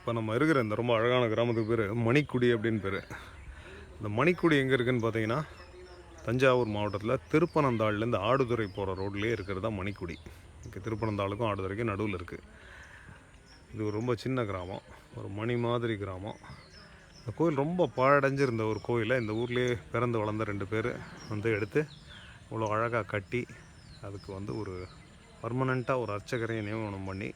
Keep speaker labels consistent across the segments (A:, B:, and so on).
A: இப்போ நம்ம இருக்கிற இந்த ரொம்ப அழகான கிராமத்துக்கு பேர் மணிக்குடி அப்படின்னு பேர். இந்த மணிக்குடி எங்கே இருக்குதுன்னு பார்த்தீங்கன்னா தஞ்சாவூர் மாவட்டத்தில் திருப்பனந்தாள்லேருந்து ஆடுதுறை போகிற ரோட்லேயே இருக்கிறது தான் மணிக்குடி. இங்கே திருப்பனந்தாளுக்கும் ஆடுதுறைக்கும் நடுவில் இருக்குது. இது ஒரு ரொம்ப சின்ன கிராமம், ஒரு மணி மாதிரி கிராமம். இந்த கோயில் ரொம்ப பாழடைஞ்சிருந்த ஒரு கோயிலை இந்த ஊர்லேயே பிறந்து வளர்ந்த 2 பேர் வந்து எடுத்து இவ்வளோ அழகாக கட்டி அதுக்கு வந்து ஒரு பர்மனெண்ட்டாக ஒரு அர்ச்சகரையை நியமனம் பண்ணி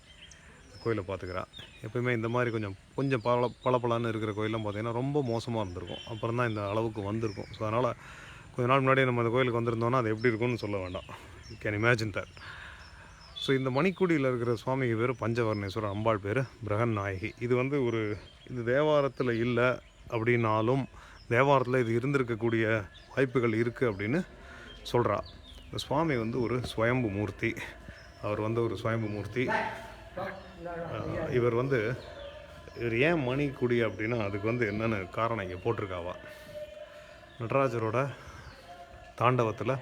A: கோயிலை பார்த்துக்கிறா. எப்போயுமே இந்த மாதிரி கொஞ்சம் பளபளன்னு இருக்கிற கோயிலெலாம் பார்த்திங்கன்னா ரொம்ப மோசமாக இருந்திருக்கும். அப்புறம் தான் இந்த அளவுக்கு வந்திருக்கும். ஸோ அதனால் கொஞ்ச நாள் முன்னாடி நம்ம அந்த கோயிலுக்கு வந்திருந்தோன்னா அது எப்படி இருக்கும்னு சொல்ல வேண்டாம். You can imagine that. So இந்த மணிக்குடியில் இருக்கிற சுவாமிக்கு பேர் பஞ்சவர்ணேஸ்வரர், அம்பாள் பேர் பிரகன்நாயகி. இது வந்து இது தேவாரத்தில் இல்லை அப்படின்னாலும் தேவாரத்தில் இது இருந்திருக்கக்கூடிய வாய்ப்புகள் இருக்குது அப்படின்னு சொல்கிறா. இந்த சுவாமி வந்து ஒரு ஸ்வயம்பு மூர்த்தி. அவர் வந்து ஒரு ஸ்வயம்பு மூர்த்தி. இவர் ஏன் மணிக்குடி அப்படின்னா அதுக்கு என்னென்னு காரணம் இங்கே போட்டிருக்காவா. நடராஜரோட தாண்டவத்தில்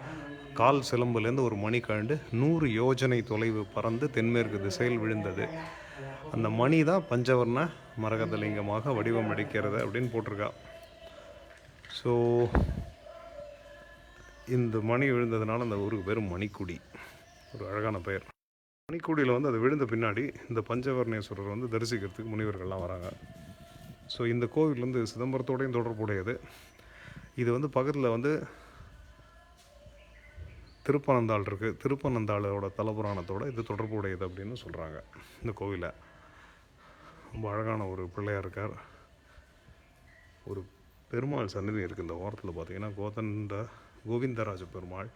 A: கால் சிலம்புலேருந்து ஒரு மணி கழண்டு 100 யோஜனை தொலைவு பறந்து தென்மேற்கு திசையில் விழுந்தது. அந்த மணி தான் பஞ்சவர்ண மரகதலிங்கமாக வடிவம் அளிக்கிறது அப்படின்னு போட்டிருக்கா. ஸோ இந்த மணி விழுந்ததுனால அந்த ஊருக்கு பேர் மணிக்குடி, ஒரு அழகான பெயர். மணிக்குடியில் அது விழுந்த பின்னாடி இந்த பஞ்சவர்ணேஸ்வரர் தரிசிக்கிறதுக்கு முனிவர்கள்லாம் வராங்க. ஸோ இந்த கோவில் சிதம்பரத்தோடையும் தொடர்புடையது. இது பக்கத்தில் திருப்பனந்தாள் இருக்குது. திருப்பனந்தாளோட தலபுராணத்தோடு இது தொடர்புடையது அப்படின்னு சொல்கிறாங்க. இந்த கோவிலை ரொம்ப அழகான ஒரு பிள்ளையார் இருக்கார். ஒரு பெருமாள் சன்னதி இருக்குது. இந்த ஓரத்தில் பார்த்திங்கன்னா கோவிந்தராஜ பெருமாள்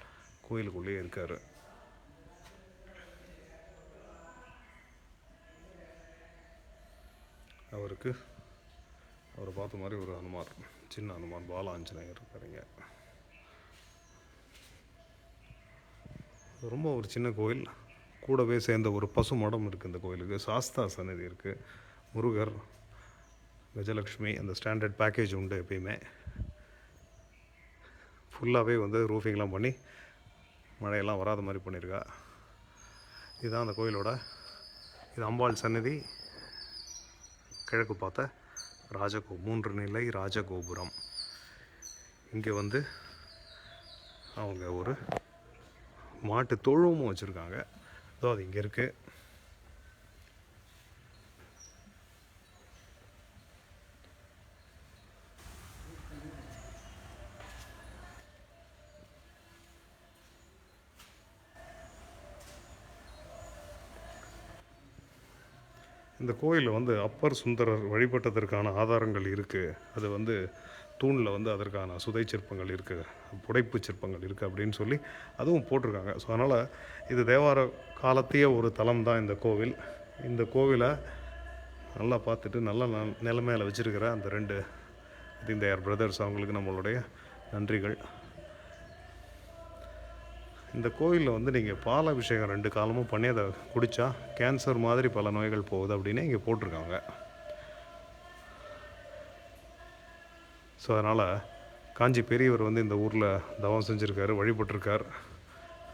A: கோயிலுக்குள்ளேயே இருக்கார். அவரை பார்த்த மாதிரி ஒரு ஹனுமார், சின்ன ஹனுமான் பால ஆஞ்சநேயர் இருக்காருங்க. ரொம்ப ஒரு சின்ன கோயில். கூடவே சேர்ந்த ஒரு பசு மடம் இருக்குது இந்த கோயிலுக்கு. சாஸ்தா சன்னதி இருக்குது. முருகர், கஜலக்ஷ்மி, அந்த ஸ்டாண்டர்ட் பேக்கேஜ் உண்டு எப்பயுமே. ஃபுல்லாகவே ரூஃபிங்லாம் பண்ணி மழையெல்லாம் வராத மாதிரி பண்ணியிருக்கா. இதுதான் அந்த கோயிலோட இது அம்பாள் சன்னதி. கிழக்கு பார்த்த 3 நிலை ராஜகோபுரம். இங்கே அவங்க ஒரு மாட்டு தொழுவமும் வச்சுருக்காங்க. அது இங்கே இருக்குது. இந்த கோயிலில் அப்பர் சுந்தரர் வழிபட்டதற்கான ஆதாரங்கள் இருக்குது. அது தூணில் அதற்கான சுதை சிற்பங்கள் இருக்குது, புடைப்பு சிற்பங்கள் இருக்குது அப்படின்னு சொல்லி அதுவும் போட்டிருக்காங்க. ஸோ அதனால் இது தேவார காலத்தையே ஒரு தலம் தான் இந்த கோவில். இந்த கோவிலை நல்லா பார்த்துட்டு நல்ல நிலைமையில் வச்சுருக்கிற அந்த 2 தீன்தயார் பிரதர்ஸ், அவங்களுக்கு நம்மளுடைய நன்றிகள். இந்த கோயிலில் நீங்கள் பாலாபிஷேகம் 2 காலமும் பண்ணி அதை குடித்தா கேன்சர் மாதிரி பல நோய்கள் போகுது அப்படின்னு இங்கே போட்டிருக்காங்க. ஸோ அதனால் காஞ்சி பெரியவர் இந்த ஊரில் தவம் செஞ்சுருக்காரு, வழிபட்டிருக்கார்.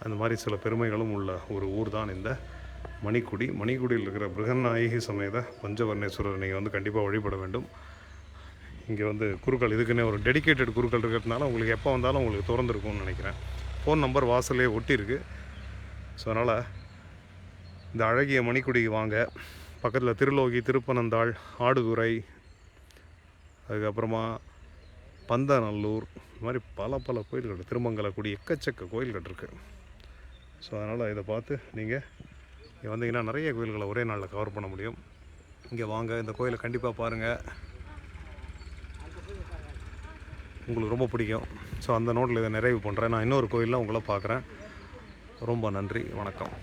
A: அந்த மாதிரி சில பெருமைகளும் உள்ள ஒரு ஊர் தான் இந்த மணிக்குடி. மணிக்குடியில் இருக்கிற பிரகன்நாயகி சமேத பஞ்சவர்ணேஸ்வரர் நீங்கள் கண்டிப்பாக வழிபட வேண்டும். இங்கே குருக்கள், இதுக்குன்னே ஒரு டெடிக்கேட்டட் குருக்கள் இருக்கிறதுனால உங்களுக்கு எப்போ வந்தாலும் உங்களுக்கு திறந்துருக்கும்னு நினைக்கிறேன். ஃபோன் நம்பர் வாசலே ஒட்டியிருக்கு. ஸோ அதனால் இந்த அழகிய மணிக்குடிக்கு வாங்க. பக்கத்தில் திருலோகி, திருப்பனந்தாள், ஆடுதுறை, அதுக்கப்புறமா பந்தநல்லூர், இந்த மாதிரி பல கோயில்கள், திருமங்கலக்குடி, எக்கச்சக்க கோயில்கள் இருக்குது. ஸோ அதனால் இதை பார்த்து நீங்கள் இங்கே வந்தீங்கன்னா நிறைய கோயில்களை ஒரே நாளில் கவர் பண்ண முடியும். இங்கே வாங்க, இந்த கோயிலை கண்டிப்பாக பாருங்கள், உங்களுக்கு ரொம்ப பிடிக்கும். ஸோ அந்த நோட்டில் இதை நிறைவு பண்ணுறேன். நான் இன்னொரு கோயிலில் உங்களை பார்க்குறேன். ரொம்ப நன்றி, வணக்கம்.